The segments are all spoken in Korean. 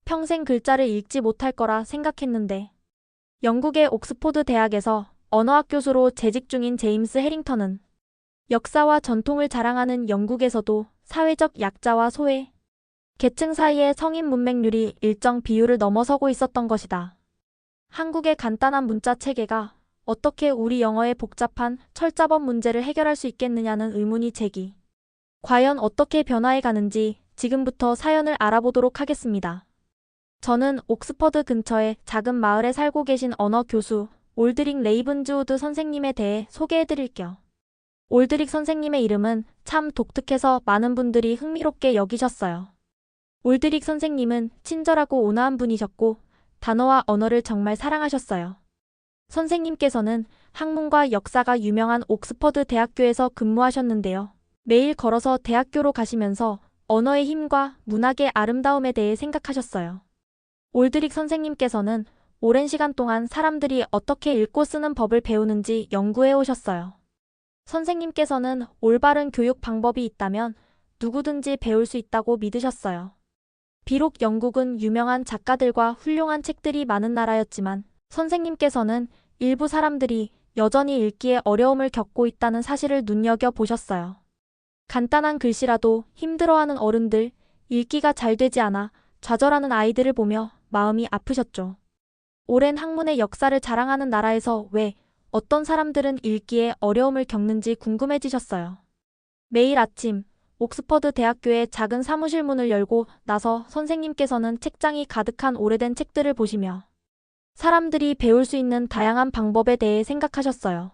평생 글자를 읽지 못할 거라 생각했는데 영국의 옥스포드 대학에서 언어학 교수로 재직 중인 제임스 해링턴은 역사와 전통을 자랑하는 영국에서도 사회적 약자와 소외, 계층 사이의 성인 문맹률이 일정 비율을 넘어서고 있었던 것이다. 한국의 간단한 문자 체계가 어떻게 우리 영어의 복잡한 철자법 문제를 해결할 수 있겠느냐는 의문이 제기. 과연 어떻게 변화해 가는지 지금부터 사연을 알아보도록 하겠습니다. 저는 옥스퍼드 근처의 작은 마을에 살고 계신 언어 교수 올드릭 레이븐즈우드 선생님에 대해 소개해드릴게요. 올드릭 선생님의 이름은 참 독특해서 많은 분들이 흥미롭게 여기셨어요. 올드릭 선생님은 친절하고 온화한 분이셨고 단어와 언어를 정말 사랑하셨어요. 선생님께서는 학문과 역사가 유명한 옥스퍼드 대학교에서 근무하셨는데요. 매일 걸어서 대학교로 가시면서 언어의 힘과 문학의 아름다움에 대해 생각하셨어요. 올드릭 선생님께서는 오랜 시간 동안 사람들이 어떻게 읽고 쓰는 법을 배우는지 연구해 오셨어요. 선생님께서는 올바른 교육 방법이 있다면 누구든지 배울 수 있다고 믿으셨어요. 비록 영국은 유명한 작가들과 훌륭한 책들이 많은 나라였지만 선생님께서는 일부 사람들이 여전히 읽기에 어려움을 겪고 있다는 사실을 눈여겨보셨어요. 간단한 글씨라도 힘들어하는 어른들, 읽기가 잘 되지 않아 좌절하는 아이들을 보며 마음이 아프셨죠. 오랜 학문의 역사를 자랑하는 나라에서 왜 어떤 사람들은 읽기에 어려움을 겪는지 궁금해지셨어요. 매일 아침 옥스퍼드 대학교의 작은 사무실 문을 열고 나서 선생님께서는 책장이 가득한 오래된 책들을 보시며 사람들이 배울 수 있는 다양한 방법에 대해 생각하셨어요.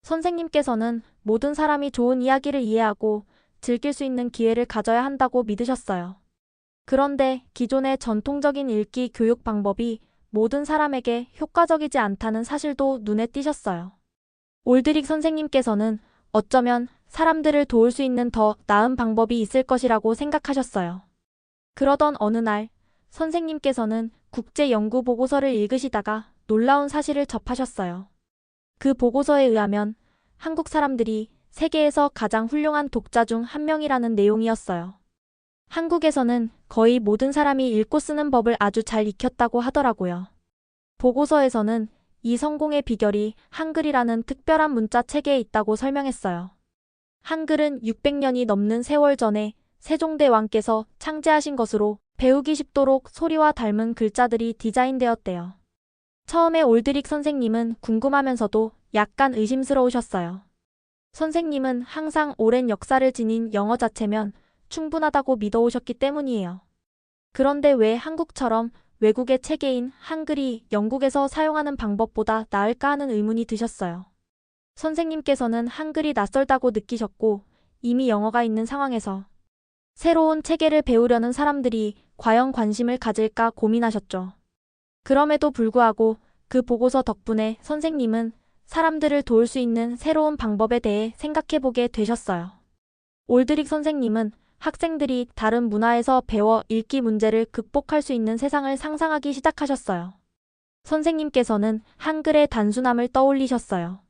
선생님께서는 모든 사람이 좋은 이야기를 이해하고 즐길 수 있는 기회를 가져야 한다고 믿으셨어요. 그런데 기존의 전통적인 읽기 교육 방법이 모든 사람에게 효과적이지 않다는 사실도 눈에 띄셨어요. 올드릭 선생님께서는 어쩌면 사람들을 도울 수 있는 더 나은 방법이 있을 것이라고 생각하셨어요. 그러던 어느 날 선생님께서는 국제 연구 보고서를 읽으시다가 놀라운 사실을 접하셨어요. 그 보고서에 의하면 한국 사람들이 세계에서 가장 훌륭한 독자 중 한 명이라는 내용이었어요. 한국에서는 거의 모든 사람이 읽고 쓰는 법을 아주 잘 익혔다고 하더라고요. 보고서에서는 이 성공의 비결이 한글이라는 특별한 문자 체계에 있다고 설명했어요. 한글은 600년이 넘는 세월 전에 세종대왕께서 창제하신 것으로 배우기 쉽도록 소리와 닮은 글자들이 디자인되었대요. 처음에 올드릭 선생님은 궁금하면서도 약간 의심스러우셨어요. 선생님은 항상 오랜 역사를 지닌 영어 자체면 충분하다고 믿어오셨기 때문이에요. 그런데 왜 한국처럼 외국의 체계인 한글이 영국에서 사용하는 방법보다 나을까 하는 의문이 드셨어요. 선생님께서는 한글이 낯설다고 느끼셨고 이미 영어가 있는 상황에서 새로운 체계를 배우려는 사람들이 과연 관심을 가질까 고민하셨죠. 그럼에도 불구하고 그 보고서 덕분에 선생님은 사람들을 도울 수 있는 새로운 방법에 대해 생각해보게 되셨어요. 올드릭 선생님은 학생들이 다른 문화에서 배워 읽기 문제를 극복할 수 있는 세상을 상상하기 시작하셨어요. 선생님께서는 한글의 단순함을 떠올리셨어요.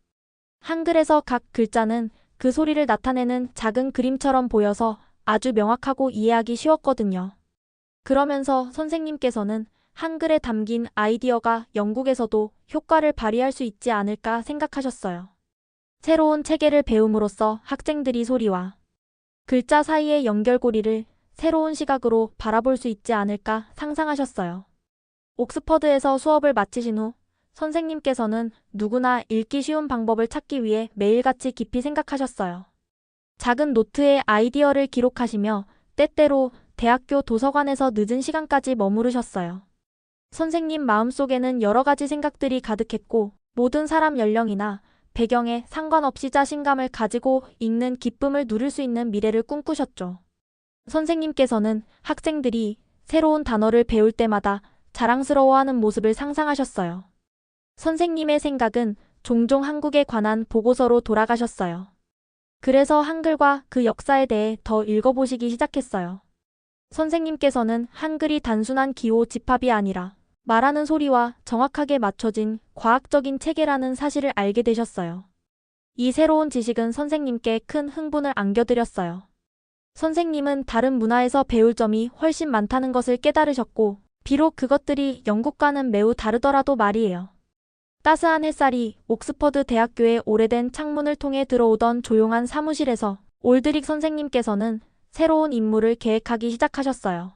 한글에서 각 글자는 그 소리를 나타내는 작은 그림처럼 보여서 아주 명확하고 이해하기 쉬웠거든요. 그러면서 선생님께서는 한글에 담긴 아이디어가 영국에서도 효과를 발휘할 수 있지 않을까 생각하셨어요. 새로운 체계를 배움으로써 학생들이 소리와 글자 사이의 연결고리를 새로운 시각으로 바라볼 수 있지 않을까 상상하셨어요. 옥스퍼드에서 수업을 마치신 후 선생님께서는 누구나 읽기 쉬운 방법을 찾기 위해 매일같이 깊이 생각하셨어요. 작은 노트에 아이디어를 기록하시며 때때로 대학교 도서관에서 늦은 시간까지 머무르셨어요. 선생님 마음속에는 여러 가지 생각들이 가득했고 모든 사람 연령이나 배경에 상관없이 자신감을 가지고 읽는 기쁨을 누릴 수 있는 미래를 꿈꾸셨죠. 선생님께서는 학생들이 새로운 단어를 배울 때마다 자랑스러워하는 모습을 상상하셨어요. 선생님의 생각은 종종 한국에 관한 보고서로 돌아가셨어요. 그래서 한글과 그 역사에 대해 더 읽어보시기 시작했어요. 선생님께서는 한글이 단순한 기호 집합이 아니라 말하는 소리와 정확하게 맞춰진 과학적인 체계라는 사실을 알게 되셨어요. 이 새로운 지식은 선생님께 큰 흥분을 안겨드렸어요. 선생님은 다른 문화에서 배울 점이 훨씬 많다는 것을 깨달으셨고 비록 그것들이 영국과는 매우 다르더라도 말이에요. 따스한 햇살이 옥스퍼드 대학교의 오래된 창문을 통해 들어오던 조용한 사무실에서 올드릭 선생님께서는 새로운 임무를 계획하기 시작하셨어요.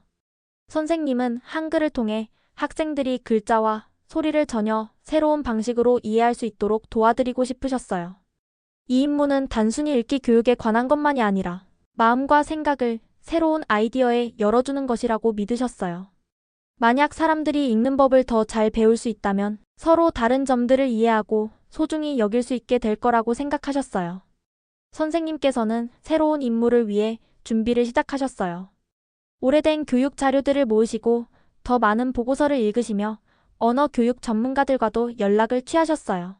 선생님은 한글을 통해 학생들이 글자와 소리를 전혀 새로운 방식으로 이해할 수 있도록 도와드리고 싶으셨어요. 이 임무는 단순히 읽기 교육에 관한 것만이 아니라 마음과 생각을 새로운 아이디어에 열어주는 것이라고 믿으셨어요. 만약 사람들이 읽는 법을 더 잘 배울 수 있다면 서로 다른 점들을 이해하고 소중히 여길 수 있게 될 거라고 생각하셨어요. 선생님께서는 새로운 임무를 위해 준비를 시작하셨어요. 오래된 교육 자료들을 모으시고 더 많은 보고서를 읽으시며 언어 교육 전문가들과도 연락을 취하셨어요.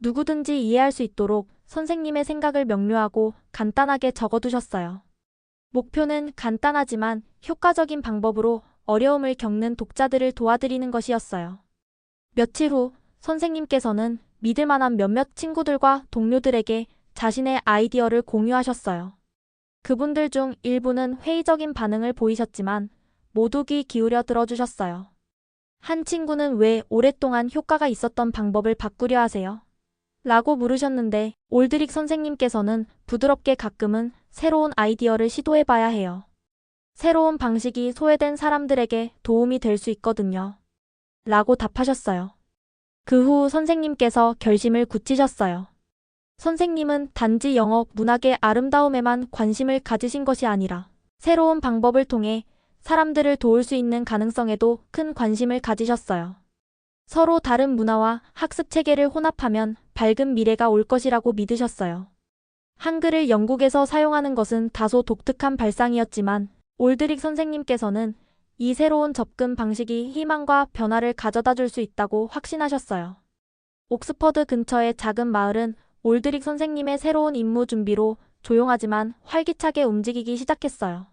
누구든지 이해할 수 있도록 선생님의 생각을 명료하고 간단하게 적어두셨어요. 목표는 간단하지만 효과적인 방법으로 어려움을 겪는 독자들을 도와드리는 것이었어요. 며칠 후 선생님께서는 믿을 만한 몇몇 친구들과 동료들에게 자신의 아이디어를 공유하셨어요. 그분들 중 일부는 회의적인 반응을 보이셨지만 모두 귀 기울여 들어주셨어요. 한 친구는 왜 오랫동안 효과가 있었던 방법을 바꾸려 하세요? 라고 물으셨는데 올드릭 선생님께서는 부드럽게 가끔은 새로운 아이디어를 시도해봐야 해요. 새로운 방식이 소외된 사람들에게 도움이 될 수 있거든요. 라고 답하셨어요. 그 후 선생님께서 결심을 굳히셨어요. 선생님은 단지 영어, 문학의 아름다움에만 관심을 가지신 것이 아니라 새로운 방법을 통해 사람들을 도울 수 있는 가능성에도 큰 관심을 가지셨어요. 서로 다른 문화와 학습 체계를 혼합하면 밝은 미래가 올 것이라고 믿으셨어요. 한글을 영국에서 사용하는 것은 다소 독특한 발상이었지만 올드릭 선생님께서는 이 새로운 접근 방식이 희망과 변화를 가져다 줄 수 있다고 확신하셨어요. 옥스퍼드 근처의 작은 마을은 올드릭 선생님의 새로운 임무 준비로 조용하지만 활기차게 움직이기 시작했어요.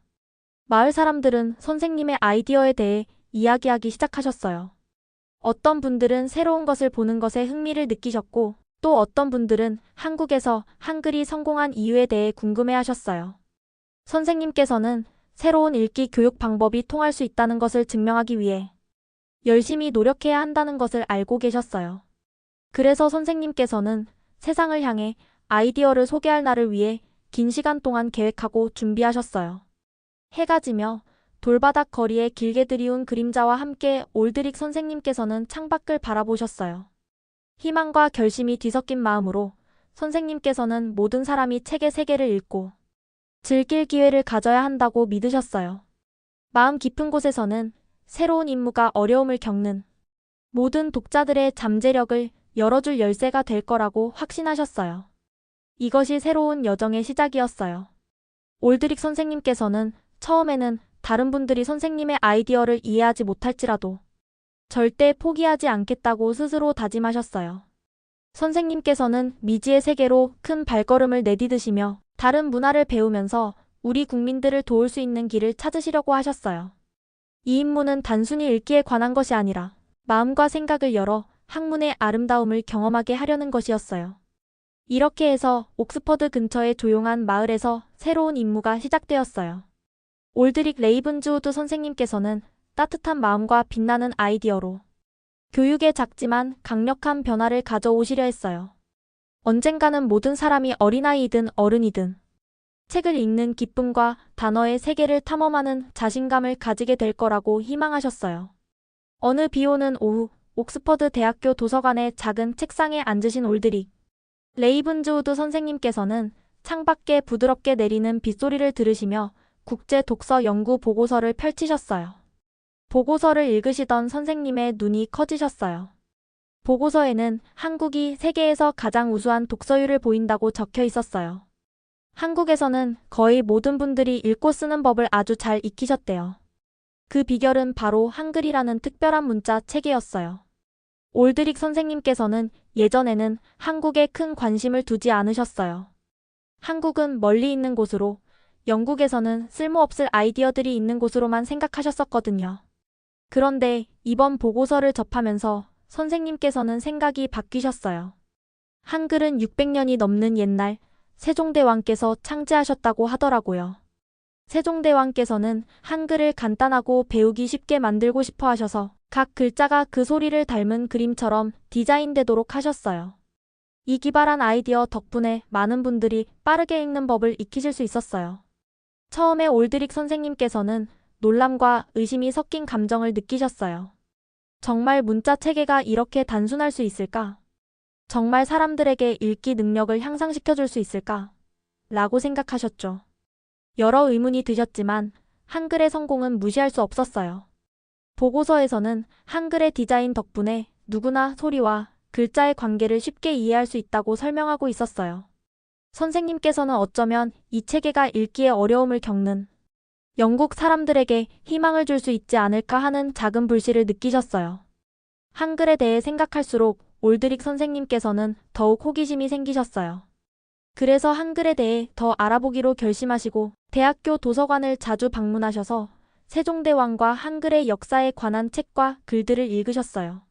마을 사람들은 선생님의 아이디어에 대해 이야기하기 시작하셨어요. 어떤 분들은 새로운 것을 보는 것에 흥미를 느끼셨고 또 어떤 분들은 한국에서 한글이 성공한 이유에 대해 궁금해하셨어요. 선생님께서는 새로운 읽기 교육 방법이 통할 수 있다는 것을 증명하기 위해 열심히 노력해야 한다는 것을 알고 계셨어요. 그래서 선생님께서는 세상을 향해 아이디어를 소개할 날을 위해 긴 시간 동안 계획하고 준비하셨어요. 해가 지며 돌바닥 거리에 길게 드리운 그림자와 함께 올드릭 선생님께서는 창밖을 바라보셨어요. 희망과 결심이 뒤섞인 마음으로 선생님께서는 모든 사람이 책의 세계를 읽고 즐길 기회를 가져야 한다고 믿으셨어요. 마음 깊은 곳에서는 새로운 임무가 어려움을 겪는 모든 독자들의 잠재력을 열어줄 열쇠가 될 거라고 확신하셨어요. 이것이 새로운 여정의 시작이었어요. 올드릭 선생님께서는 처음에는 다른 분들이 선생님의 아이디어를 이해하지 못할지라도 절대 포기하지 않겠다고 스스로 다짐하셨어요. 선생님께서는 미지의 세계로 큰 발걸음을 내디디시며 다른 문화를 배우면서 우리 국민들을 도울 수 있는 길을 찾으시려고 하셨어요. 이 임무는 단순히 읽기에 관한 것이 아니라 마음과 생각을 열어 학문의 아름다움을 경험하게 하려는 것이었어요. 이렇게 해서 옥스퍼드 근처의 조용한 마을에서 새로운 임무가 시작되었어요. 올드릭 레이븐즈우드 선생님께서는 따뜻한 마음과 빛나는 아이디어로 교육에 작지만 강력한 변화를 가져오시려 했어요. 언젠가는 모든 사람이 어린아이이든 어른이든 책을 읽는 기쁨과 단어의 세계를 탐험하는 자신감을 가지게 될 거라고 희망하셨어요. 어느 비 오는 오후 옥스퍼드 대학교 도서관의 작은 책상에 앉으신 올드릭 레이븐즈우드 선생님께서는 창밖에 부드럽게 내리는 빗소리를 들으시며 국제 독서 연구 보고서를 펼치셨어요. 보고서를 읽으시던 선생님의 눈이 커지셨어요. 보고서에는 한국이 세계에서 가장 우수한 독서율을 보인다고 적혀 있었어요. 한국에서는 거의 모든 분들이 읽고 쓰는 법을 아주 잘 익히셨대요. 그 비결은 바로 한글이라는 특별한 문자 체계였어요. 올드릭 선생님께서는 예전에는 한국에 큰 관심을 두지 않으셨어요. 한국은 멀리 있는 곳으로, 영국에서는 쓸모없을 아이디어들이 있는 곳으로만 생각하셨었거든요. 그런데 이번 보고서를 접하면서 선생님께서는 생각이 바뀌셨어요. 한글은 600년이 넘는 옛날 세종대왕께서 창제하셨다고 하더라고요. 세종대왕께서는 한글을 간단하고 배우기 쉽게 만들고 싶어 하셔서 각 글자가 그 소리를 닮은 그림처럼 디자인되도록 하셨어요. 이 기발한 아이디어 덕분에 많은 분들이 빠르게 읽는 법을 익히실 수 있었어요. 처음에 올드릭 선생님께서는 놀람과 의심이 섞인 감정을 느끼셨어요. 정말 문자 체계가 이렇게 단순할 수 있을까? 정말 사람들에게 읽기 능력을 향상시켜줄 수 있을까? 라고 생각하셨죠. 여러 의문이 드셨지만 한글의 성공은 무시할 수 없었어요. 보고서에서는 한글의 디자인 덕분에 누구나 소리와 글자의 관계를 쉽게 이해할 수 있다고 설명하고 있었어요. 선생님께서는 어쩌면 이 체계가 읽기에 어려움을 겪는 영국 사람들에게 희망을 줄 수 있지 않을까 하는 작은 불씨를 느끼셨어요. 한글에 대해 생각할수록 올드릭 선생님께서는 더욱 호기심이 생기셨어요. 그래서 한글에 대해 더 알아보기로 결심하시고 대학교 도서관을 자주 방문하셔서 세종대왕과 한글의 역사에 관한 책과 글들을 읽으셨어요.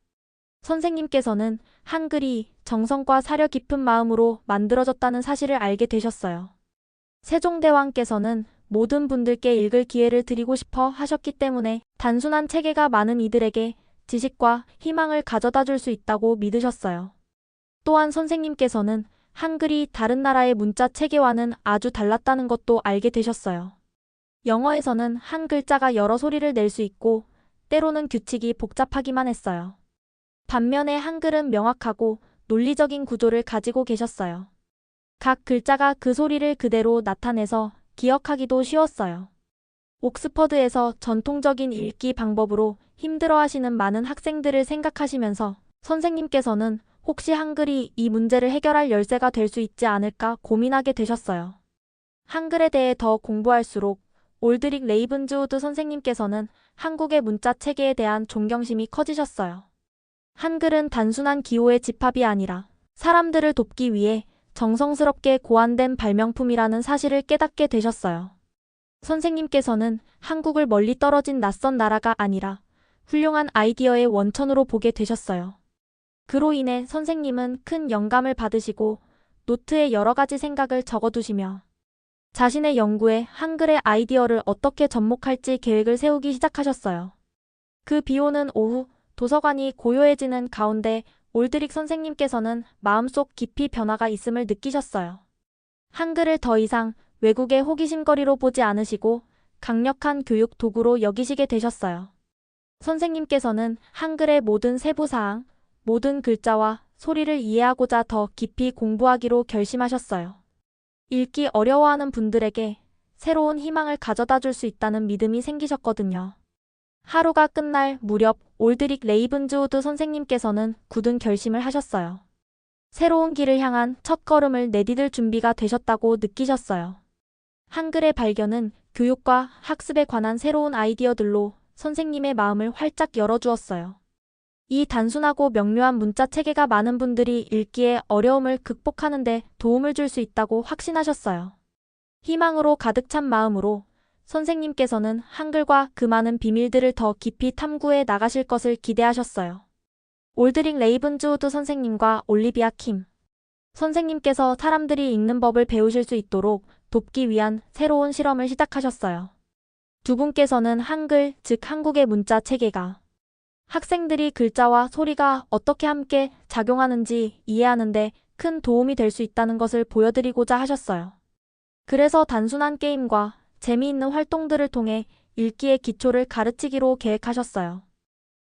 선생님께서는 한글이 정성과 사려 깊은 마음으로 만들어졌다는 사실을 알게 되셨어요. 세종대왕께서는 모든 분들께 읽을 기회를 드리고 싶어 하셨기 때문에 단순한 체계가 많은 이들에게 지식과 희망을 가져다 줄 수 있다고 믿으셨어요. 또한 선생님께서는 한글이 다른 나라의 문자 체계와는 아주 달랐다는 것도 알게 되셨어요. 영어에서는 한 글자가 여러 소리를 낼 수 있고 때로는 규칙이 복잡하기만 했어요. 반면에 한글은 명확하고 논리적인 구조를 가지고 계셨어요. 각 글자가 그 소리를 그대로 나타내서 기억하기도 쉬웠어요. 옥스퍼드에서 전통적인 읽기 방법으로 힘들어하시는 많은 학생들을 생각하시면서 선생님께서는 혹시 한글이 이 문제를 해결할 열쇠가 될 수 있지 않을까 고민하게 되셨어요. 한글에 대해 더 공부할수록 올드릭 레이븐즈우드 선생님께서는 한국의 문자 체계에 대한 존경심이 커지셨어요. 한글은 단순한 기호의 집합이 아니라 사람들을 돕기 위해 정성스럽게 고안된 발명품이라는 사실을 깨닫게 되셨어요. 선생님께서는 한국을 멀리 떨어진 낯선 나라가 아니라 훌륭한 아이디어의 원천으로 보게 되셨어요. 그로 인해 선생님은 큰 영감을 받으시고 노트에 여러 가지 생각을 적어두시며 자신의 연구에 한글의 아이디어를 어떻게 접목할지 계획을 세우기 시작하셨어요. 그 비 오는 오후 도서관이 고요해지는 가운데 올드릭 선생님께서는 마음속 깊이 변화가 있음을 느끼셨어요. 한글을 더 이상 외국의 호기심거리로 보지 않으시고 강력한 교육 도구로 여기시게 되셨어요. 선생님께서는 한글의 모든 세부사항, 모든 글자와 소리를 이해하고자 더 깊이 공부하기로 결심하셨어요. 읽기 어려워하는 분들에게 새로운 희망을 가져다 줄 수 있다는 믿음이 생기셨거든요. 하루가 끝날 무렵 올드릭 레이븐즈우드 선생님께서는 굳은 결심을 하셨어요. 새로운 길을 향한 첫 걸음을 내디딜 준비가 되셨다고 느끼셨어요. 한글의 발견은 교육과 학습에 관한 새로운 아이디어들로 선생님의 마음을 활짝 열어주었어요. 이 단순하고 명료한 문자 체계가 많은 분들이 읽기에 어려움을 극복하는 데 도움을 줄 수 있다고 확신하셨어요. 희망으로 가득 찬 마음으로 선생님께서는 한글과 그 많은 비밀들을 더 깊이 탐구해 나가실 것을 기대하셨어요. 올드릭 레이븐즈우드 선생님과 올리비아 킴 선생님께서 사람들이 읽는 법을 배우실 수 있도록 돕기 위한 새로운 실험을 시작하셨어요. 두 분께서는 한글, 즉 한국의 문자 체계가 학생들이 글자와 소리가 어떻게 함께 작용하는지 이해하는데 큰 도움이 될 수 있다는 것을 보여드리고자 하셨어요. 그래서 단순한 게임과 재미있는 활동들을 통해 읽기의 기초를 가르치기로 계획하셨어요.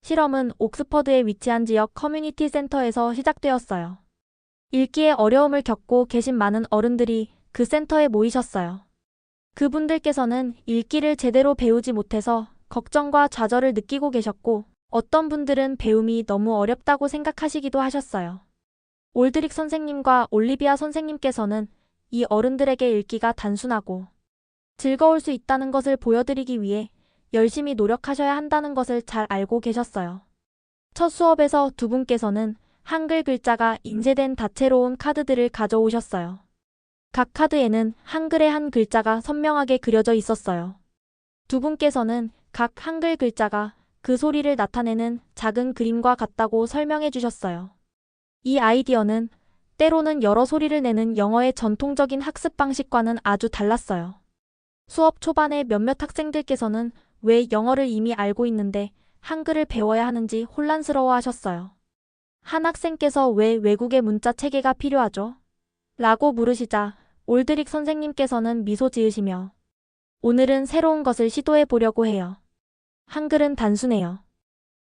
실험은 옥스퍼드에 위치한 지역 커뮤니티 센터에서 시작되었어요. 읽기에 어려움을 겪고 계신 많은 어른들이 그 센터에 모이셨어요. 그분들께서는 읽기를 제대로 배우지 못해서 걱정과 좌절을 느끼고 계셨고 어떤 분들은 배움이 너무 어렵다고 생각하시기도 하셨어요. 올드릭 선생님과 올리비아 선생님께서는 이 어른들에게 읽기가 단순하고 즐거울 수 있다는 것을 보여드리기 위해 열심히 노력하셔야 한다는 것을 잘 알고 계셨어요. 첫 수업에서 두 분께서는 한글 글자가 인쇄된 다채로운 카드들을 가져오셨어요. 각 카드에는 한글의 한 글자가 선명하게 그려져 있었어요. 두 분께서는 각 한글 글자가 그 소리를 나타내는 작은 그림과 같다고 설명해 주셨어요. 이 아이디어는 때로는 여러 소리를 내는 영어의 전통적인 학습 방식과는 아주 달랐어요. 수업 초반에 몇몇 학생들께서는 왜 영어를 이미 알고 있는데 한글을 배워야 하는지 혼란스러워 하셨어요. 한 학생께서 왜 외국의 문자 체계가 필요하죠? 라고 물으시자 올드릭 선생님께서는 미소 지으시며 오늘은 새로운 것을 시도해 보려고 해요. 한글은 단순해요.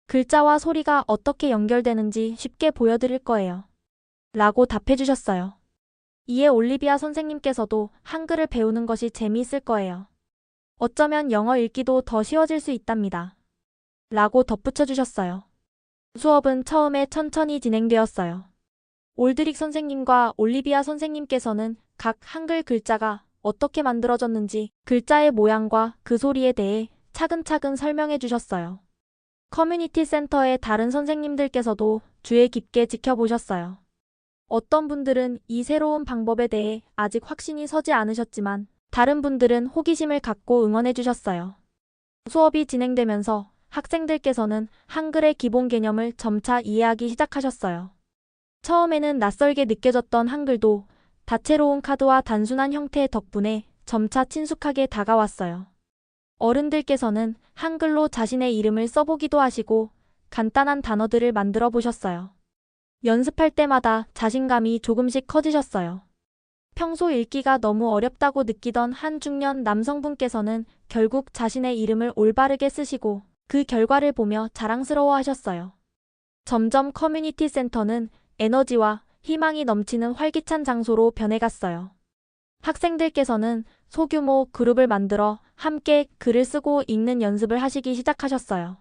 글자와 소리가 어떻게 연결되는지 쉽게 보여드릴 거예요. 라고 답해 주셨어요. 이에 올리비아 선생님께서도 한글을 배우는 것이 재미있을 거예요. 어쩌면 영어 읽기도 더 쉬워질 수 있답니다. 라고 덧붙여 주셨어요. 수업은 처음에 천천히 진행되었어요. 올드릭 선생님과 올리비아 선생님께서는 각 한글 글자가 어떻게 만들어졌는지 글자의 모양과 그 소리에 대해 차근차근 설명해 주셨어요. 커뮤니티 센터의 다른 선생님들께서도 주의 깊게 지켜보셨어요. 어떤 분들은 이 새로운 방법에 대해 아직 확신이 서지 않으셨지만 다른 분들은 호기심을 갖고 응원해 주셨어요. 수업이 진행되면서 학생들께서는 한글의 기본 개념을 점차 이해하기 시작하셨어요. 처음에는 낯설게 느껴졌던 한글도 다채로운 카드와 단순한 형태 덕분에 점차 친숙하게 다가왔어요. 어른들께서는 한글로 자신의 이름을 써보기도 하시고 간단한 단어들을 만들어 보셨어요. 연습할 때마다 자신감이 조금씩 커지셨어요. 평소 읽기가 너무 어렵다고 느끼던 한 중년 남성분께서는 결국 자신의 이름을 올바르게 쓰시고 그 결과를 보며 자랑스러워 하셨어요. 점점 커뮤니티 센터는 에너지와 희망이 넘치는 활기찬 장소로 변해갔어요. 학생들께서는 소규모 그룹을 만들어 함께 글을 쓰고 읽는 연습을 하시기 시작하셨어요.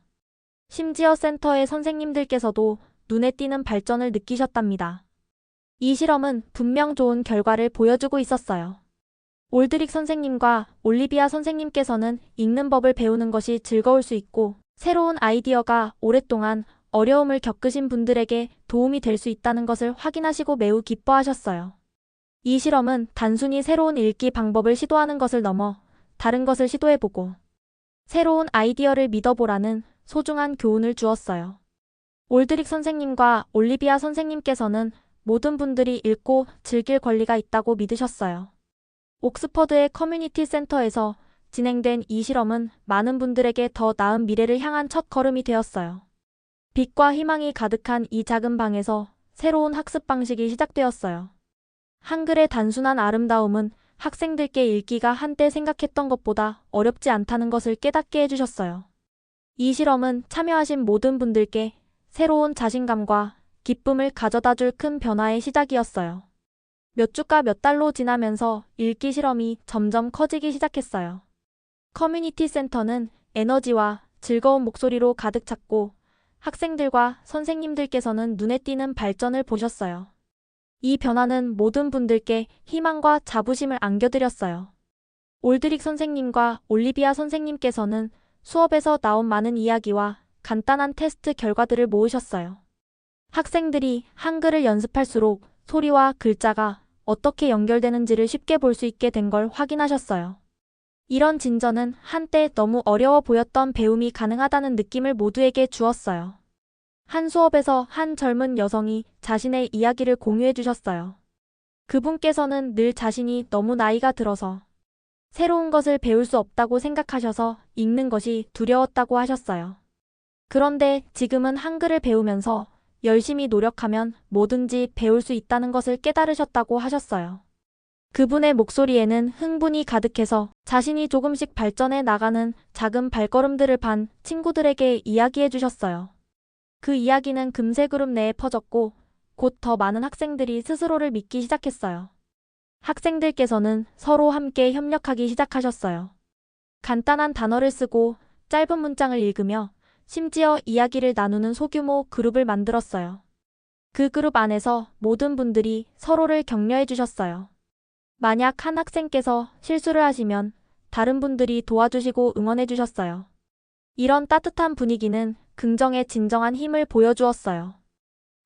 심지어 센터의 선생님들께서도 눈에 띄는 발전을 느끼셨답니다. 이 실험은 분명 좋은 결과를 보여주고 있었어요. 올드릭 선생님과 올리비아 선생님께서는 읽는 법을 배우는 것이 즐거울 수 있고 새로운 아이디어가 오랫동안 어려움을 겪으신 분들에게 도움이 될 수 있다는 것을 확인하시고 매우 기뻐하셨어요. 이 실험은 단순히 새로운 읽기 방법을 시도하는 것을 넘어 다른 것을 시도해보고 새로운 아이디어를 믿어보라는 소중한 교훈을 주었어요. 올드릭 선생님과 올리비아 선생님께서는 모든 분들이 읽고 즐길 권리가 있다고 믿으셨어요. 옥스퍼드의 커뮤니티 센터에서 진행된 이 실험은 많은 분들에게 더 나은 미래를 향한 첫 걸음이 되었어요. 빛과 희망이 가득한 이 작은 방에서 새로운 학습 방식이 시작되었어요. 한글의 단순한 아름다움은 학생들께 읽기가 한때 생각했던 것보다 어렵지 않다는 것을 깨닫게 해주셨어요. 이 실험은 참여하신 모든 분들께 새로운 자신감과 기쁨을 가져다 줄 큰 변화의 시작이었어요. 몇 주가 몇 달로 지나면서 읽기 실험이 점점 커지기 시작했어요. 커뮤니티 센터는 에너지와 즐거운 목소리로 가득 찼고 학생들과 선생님들께서는 눈에 띄는 발전을 보셨어요. 이 변화는 모든 분들께 희망과 자부심을 안겨드렸어요. 올드릭 선생님과 올리비아 선생님께서는 수업에서 나온 많은 이야기와 간단한 테스트 결과들을 모으셨어요. 학생들이 한글을 연습할수록 소리와 글자가 어떻게 연결되는지를 쉽게 볼 수 있게 된 걸 확인하셨어요. 이런 진전은 한때 너무 어려워 보였던 배움이 가능하다는 느낌을 모두에게 주었어요. 한 수업에서 한 젊은 여성이 자신의 이야기를 공유해 주셨어요. 그분께서는 늘 자신이 너무 나이가 들어서 새로운 것을 배울 수 없다고 생각하셔서 읽는 것이 두려웠다고 하셨어요. 그런데 지금은 한글을 배우면서 열심히 노력하면 뭐든지 배울 수 있다는 것을 깨달으셨다고 하셨어요. 그분의 목소리에는 흥분이 가득해서 자신이 조금씩 발전해 나가는 작은 발걸음들을 반 친구들에게 이야기해 주셨어요. 그 이야기는 금세 그룹 내에 퍼졌고 곧 더 많은 학생들이 스스로를 믿기 시작했어요. 학생들께서는 서로 함께 협력하기 시작하셨어요. 간단한 단어를 쓰고 짧은 문장을 읽으며 심지어 이야기를 나누는 소규모 그룹을 만들었어요. 그 그룹 안에서 모든 분들이 서로를 격려해 주셨어요. 만약 한 학생께서 실수를 하시면 다른 분들이 도와주시고 응원해 주셨어요. 이런 따뜻한 분위기는 긍정의 진정한 힘을 보여주었어요.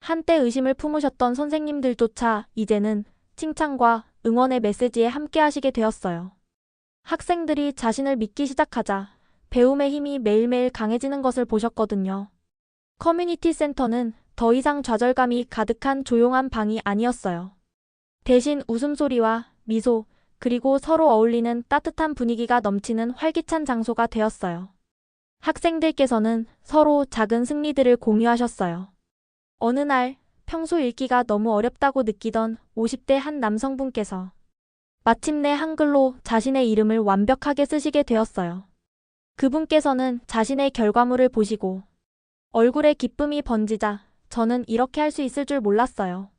한때 의심을 품으셨던 선생님들조차 이제는 칭찬과 응원의 메시지에 함께 하시게 되었어요. 학생들이 자신을 믿기 시작하자 배움의 힘이 매일매일 강해지는 것을 보셨거든요. 커뮤니티 센터는 더 이상 좌절감이 가득한 조용한 방이 아니었어요. 대신 웃음소리와 미소, 그리고 서로 어울리는 따뜻한 분위기가 넘치는 활기찬 장소가 되었어요. 학생들께서는 서로 작은 승리들을 공유하셨어요. 어느 날 평소 읽기가 너무 어렵다고 느끼던 50대 한 남성분께서 마침내 한글로 자신의 이름을 완벽하게 쓰시게 되었어요. 그분께서는 자신의 결과물을 보시고 얼굴에 기쁨이 번지자 저는 이렇게 할 수 있을 줄 몰랐어요.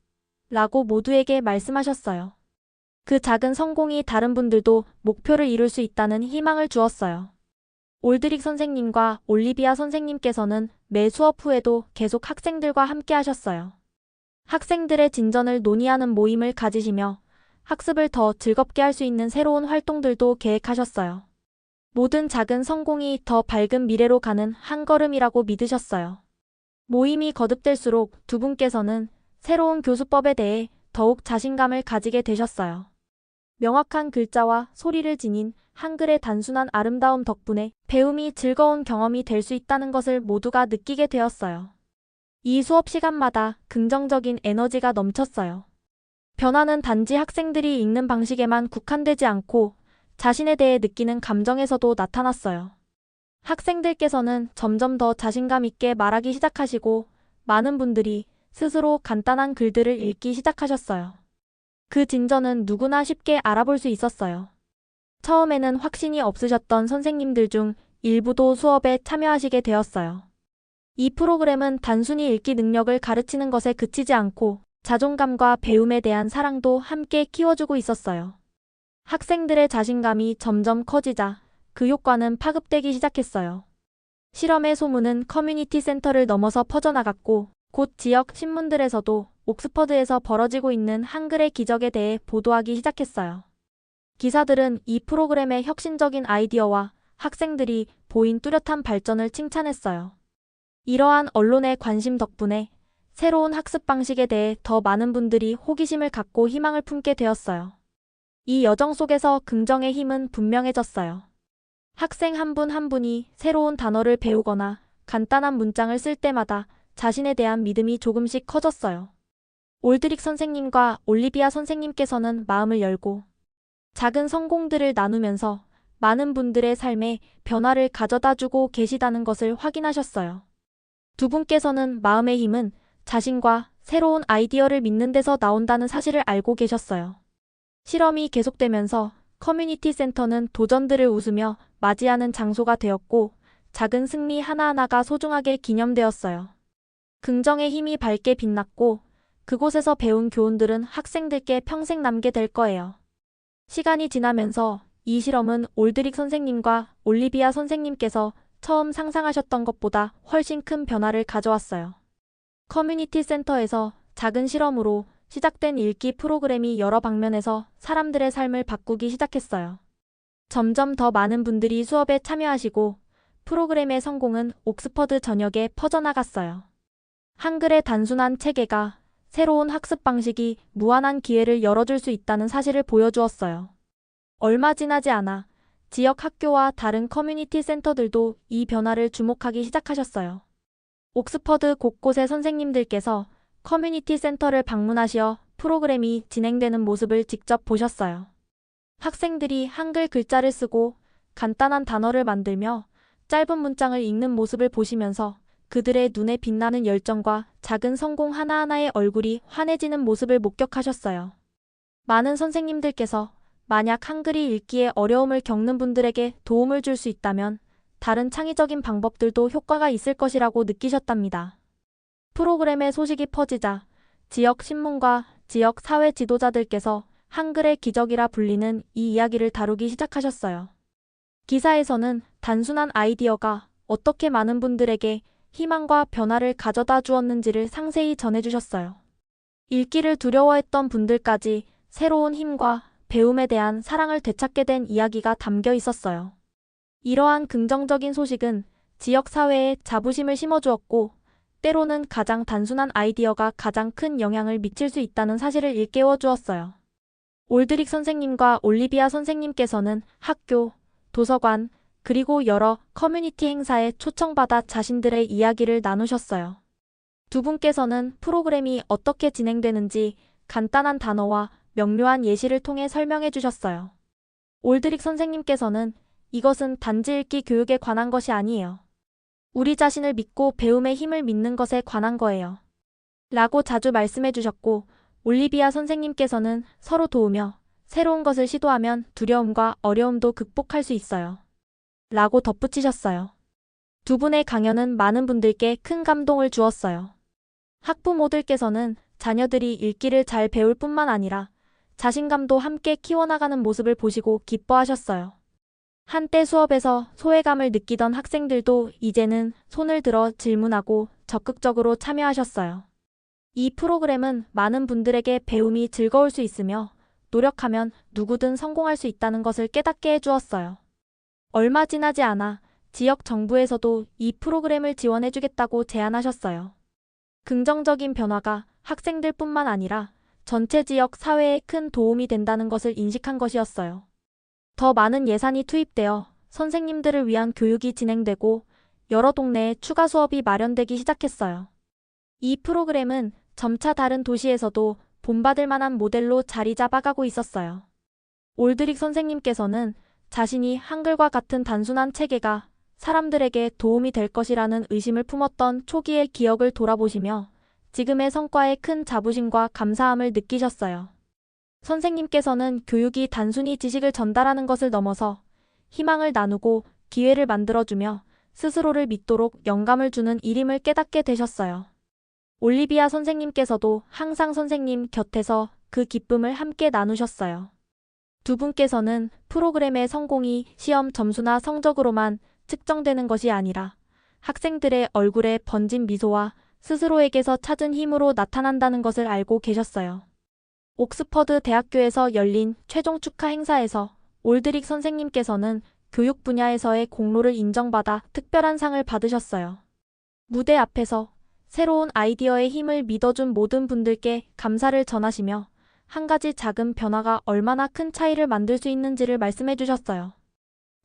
라고 모두에게 말씀하셨어요. 그 작은 성공이 다른 분들도 목표를 이룰 수 있다는 희망을 주었어요. 올드릭 선생님과 올리비아 선생님께서는 매 수업 후에도 계속 학생들과 함께 하셨어요. 학생들의 진전을 논의하는 모임을 가지시며 학습을 더 즐겁게 할 수 있는 새로운 활동들도 계획하셨어요. 모든 작은 성공이 더 밝은 미래로 가는 한 걸음이라고 믿으셨어요. 모임이 거듭될수록 두 분께서는 새로운 교수법에 대해 더욱 자신감을 가지게 되셨어요. 명확한 글자와 소리를 지닌 한글의 단순한 아름다움 덕분에 배움이 즐거운 경험이 될 수 있다는 것을 모두가 느끼게 되었어요. 이 수업 시간마다 긍정적인 에너지가 넘쳤어요. 변화는 단지 학생들이 읽는 방식에만 국한되지 않고 자신에 대해 느끼는 감정에서도 나타났어요. 학생들께서는 점점 더 자신감 있게 말하기 시작하시고 많은 분들이 스스로 간단한 글들을 읽기 시작하셨어요. 그 진전은 누구나 쉽게 알아볼 수 있었어요. 처음에는 확신이 없으셨던 선생님들 중 일부도 수업에 참여하시게 되었어요. 이 프로그램은 단순히 읽기 능력을 가르치는 것에 그치지 않고 자존감과 배움에 대한 사랑도 함께 키워주고 있었어요. 학생들의 자신감이 점점 커지자 그 효과는 파급되기 시작했어요. 실험의 소문은 커뮤니티 센터를 넘어서 퍼져나갔고 곧 지역 신문들에서도 옥스퍼드에서 벌어지고 있는 한글의 기적에 대해 보도하기 시작했어요. 기사들은 이 프로그램의 혁신적인 아이디어와 학생들이 보인 뚜렷한 발전을 칭찬했어요. 이러한 언론의 관심 덕분에 새로운 학습 방식에 대해 더 많은 분들이 호기심을 갖고 희망을 품게 되었어요. 이 여정 속에서 긍정의 힘은 분명해졌어요. 학생 한 분 한 분이 새로운 단어를 배우거나 간단한 문장을 쓸 때마다 자신에 대한 믿음이 조금씩 커졌어요. 올드릭 선생님과 올리비아 선생님께서는 마음을 열고 작은 성공들을 나누면서 많은 분들의 삶에 변화를 가져다 주고 계시다는 것을 확인하셨어요. 두 분께서는 마음의 힘은 자신과 새로운 아이디어를 믿는 데서 나온다는 사실을 알고 계셨어요. 실험이 계속되면서 커뮤니티 센터는 도전들을 웃으며 맞이하는 장소가 되었고 작은 승리 하나하나가 소중하게 기념되었어요. 긍정의 힘이 밝게 빛났고 그곳에서 배운 교훈들은 학생들께 평생 남게 될 거예요. 시간이 지나면서 이 실험은 올드릭 선생님과 올리비아 선생님께서 처음 상상하셨던 것보다 훨씬 큰 변화를 가져왔어요. 커뮤니티 센터에서 작은 실험으로 시작된 읽기 프로그램이 여러 방면에서 사람들의 삶을 바꾸기 시작했어요. 점점 더 많은 분들이 수업에 참여하시고 프로그램의 성공은 옥스퍼드 전역에 퍼져나갔어요. 한글의 단순한 체계가 새로운 학습 방식이 무한한 기회를 열어줄 수 있다는 사실을 보여주었어요. 얼마 지나지 않아 지역 학교와 다른 커뮤니티 센터들도 이 변화를 주목하기 시작하셨어요. 옥스퍼드 곳곳의 선생님들께서 커뮤니티 센터를 방문하시어 프로그램이 진행되는 모습을 직접 보셨어요. 학생들이 한글 글자를 쓰고 간단한 단어를 만들며 짧은 문장을 읽는 모습을 보시면서 그들의 눈에 빛나는 열정과 작은 성공 하나하나의 얼굴이 환해지는 모습을 목격하셨어요. 많은 선생님들께서 만약 한글이 읽기에 어려움을 겪는 분들에게 도움을 줄 수 있다면 다른 창의적인 방법들도 효과가 있을 것이라고 느끼셨답니다. 프로그램의 소식이 퍼지자 지역 신문과 지역 사회 지도자들께서 한글의 기적이라 불리는 이 이야기를 다루기 시작하셨어요. 기사에서는 단순한 아이디어가 어떻게 많은 분들에게 희망과 변화를 가져다 주었는지를 상세히 전해주셨어요. 읽기를 두려워했던 분들까지 새로운 힘과 배움에 대한 사랑을 되찾게 된 이야기가 담겨 있었어요. 이러한 긍정적인 소식은 지역 사회에 자부심을 심어주었고 때로는 가장 단순한 아이디어가 가장 큰 영향을 미칠 수 있다는 사실을 일깨워 주었어요. 올드릭 선생님과 올리비아 선생님께서는 학교, 도서관, 그리고 여러 커뮤니티 행사에 초청받아 자신들의 이야기를 나누셨어요. 두 분께서는 프로그램이 어떻게 진행되는지 간단한 단어와 명료한 예시를 통해 설명해 주셨어요. 올드릭 선생님께서는 이것은 단지 읽기 교육에 관한 것이 아니에요. 우리 자신을 믿고 배움의 힘을 믿는 것에 관한 거예요. 라고 자주 말씀해 주셨고, 올리비아 선생님께서는 서로 도우며 새로운 것을 시도하면 두려움과 어려움도 극복할 수 있어요. 라고 덧붙이셨어요. 두 분의 강연은 많은 분들께 큰 감동을 주었어요. 학부모들께서는 자녀들이 읽기를 잘 배울 뿐만 아니라 자신감도 함께 키워나가는 모습을 보시고 기뻐하셨어요. 한때 수업에서 소외감을 느끼던 학생들도 이제는 손을 들어 질문하고 적극적으로 참여하셨어요. 이 프로그램은 많은 분들에게 배움이 즐거울 수 있으며 노력하면 누구든 성공할 수 있다는 것을 깨닫게 해주었어요. 얼마 지나지 않아 지역 정부에서도 이 프로그램을 지원해주겠다고 제안하셨어요. 긍정적인 변화가 학생들뿐만 아니라 전체 지역 사회에 큰 도움이 된다는 것을 인식한 것이었어요. 더 많은 예산이 투입되어 선생님들을 위한 교육이 진행되고 여러 동네에 추가 수업이 마련되기 시작했어요. 이 프로그램은 점차 다른 도시에서도 본받을 만한 모델로 자리 잡아가고 있었어요. 올드릭 선생님께서는 자신이 한글과 같은 단순한 체계가 사람들에게 도움이 될 것이라는 의심을 품었던 초기의 기억을 돌아보시며 지금의 성과에 큰 자부심과 감사함을 느끼셨어요. 선생님께서는 교육이 단순히 지식을 전달하는 것을 넘어서 희망을 나누고 기회를 만들어주며 스스로를 믿도록 영감을 주는 일임을 깨닫게 되셨어요. 올리비아 선생님께서도 항상 선생님 곁에서 그 기쁨을 함께 나누셨어요. 두 분께서는 프로그램의 성공이 시험 점수나 성적으로만 측정되는 것이 아니라 학생들의 얼굴에 번진 미소와 스스로에게서 찾은 힘으로 나타난다는 것을 알고 계셨어요. 옥스퍼드 대학교에서 열린 최종 축하 행사에서 올드릭 선생님께서는 교육 분야에서의 공로를 인정받아 특별한 상을 받으셨어요. 무대 앞에서 새로운 아이디어의 힘을 믿어준 모든 분들께 감사를 전하시며 한 가지 작은 변화가 얼마나 큰 차이를 만들 수 있는지를 말씀해 주셨어요.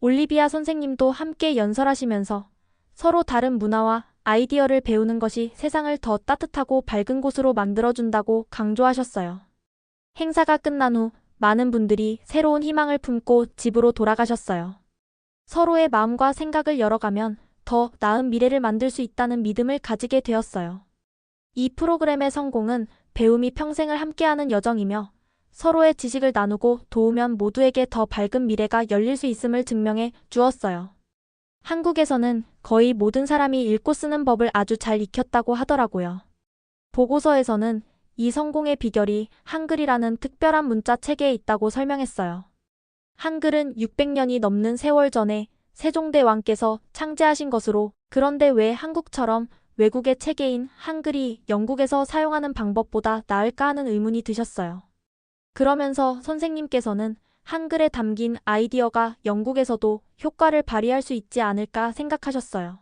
올리비아 선생님도 함께 연설하시면서 서로 다른 문화와 아이디어를 배우는 것이 세상을 더 따뜻하고 밝은 곳으로 만들어준다고 강조하셨어요. 행사가 끝난 후 많은 분들이 새로운 희망을 품고 집으로 돌아가셨어요. 서로의 마음과 생각을 열어가면 더 나은 미래를 만들 수 있다는 믿음을 가지게 되었어요. 이 프로그램의 성공은 배움이 평생을 함께하는 여정이며 서로의 지식을 나누고 도우면 모두에게 더 밝은 미래가 열릴 수 있음을 증명해 주었어요. 한국에서는 거의 모든 사람이 읽고 쓰는 법을 아주 잘 익혔다고 하더라고요. 보고서에서는 이 성공의 비결이 한글이라는 특별한 문자 체계에 있다고 설명했어요. 한글은 600년이 넘는 세월 전에 세종대왕께서 창제하신 것으로, 그런데 왜 한국처럼 외국의 체계인 한글이 영국에서 사용하는 방법보다 나을까 하는 의문이 드셨어요. 그러면서 선생님께서는 한글에 담긴 아이디어가 영국에서도 효과를 발휘할 수 있지 않을까 생각하셨어요.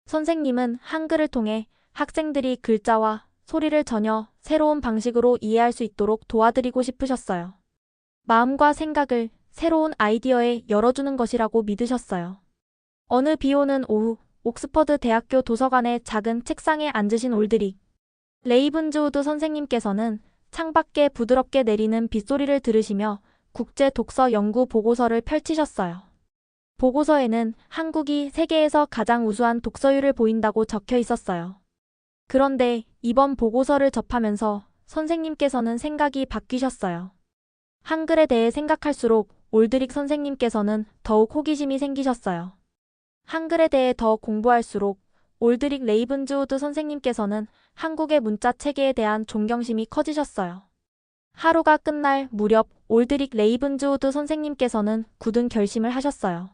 선생님은 한글을 통해 학생들이 글자와 소리를 전혀 새로운 방식으로 이해할 수 있도록 도와드리고 싶으셨어요. 마음과 생각을 새로운 아이디어에 열어주는 것이라고 믿으셨어요. 어느 비 오는 오후, 옥스퍼드 대학교 도서관의 작은 책상에 앉으신 올드릭 레이븐즈우드 선생님께서는 창밖에 부드럽게 내리는 빗소리를 들으시며 국제 독서 연구 보고서를 펼치셨어요. 보고서에는 한국이 세계에서 가장 우수한 독서율을 보인다고 적혀 있었어요. 그런데 이번 보고서를 접하면서 선생님께서는 생각이 바뀌셨어요. 한글에 대해 생각할수록 올드릭 선생님께서는 더욱 호기심이 생기셨어요. 한글에 대해 더 공부할수록 올드릭 레이븐즈우드 선생님께서는 한국의 문자 체계에 대한 존경심이 커지셨어요. 하루가 끝날 무렵 올드릭 레이븐즈우드 선생님께서는 굳은 결심을 하셨어요.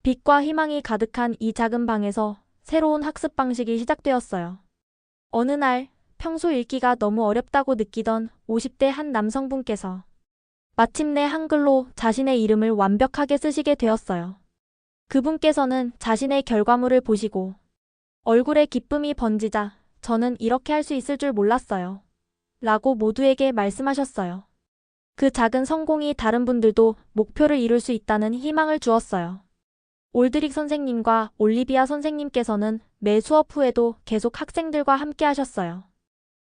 빛과 희망이 가득한 이 작은 방에서 새로운 학습 방식이 시작되었어요. 어느 날 평소 읽기가 너무 어렵다고 느끼던 50대 한 남성분께서 마침내 한글로 자신의 이름을 완벽하게 쓰시게 되었어요. 그분께서는 자신의 결과물을 보시고 얼굴에 기쁨이 번지자 저는 이렇게 할 수 있을 줄 몰랐어요. 라고 모두에게 말씀하셨어요. 그 작은 성공이 다른 분들도 목표를 이룰 수 있다는 희망을 주었어요. 올드릭 선생님과 올리비아 선생님께서는 매 수업 후에도 계속 학생들과 함께 하셨어요.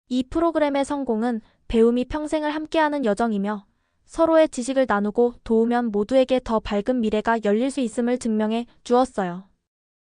이 프로그램의 성공은 배움이 평생을 함께하는 여정이며 서로의 지식을 나누고 도우면 모두에게 더 밝은 미래가 열릴 수 있음을 증명해 주었어요.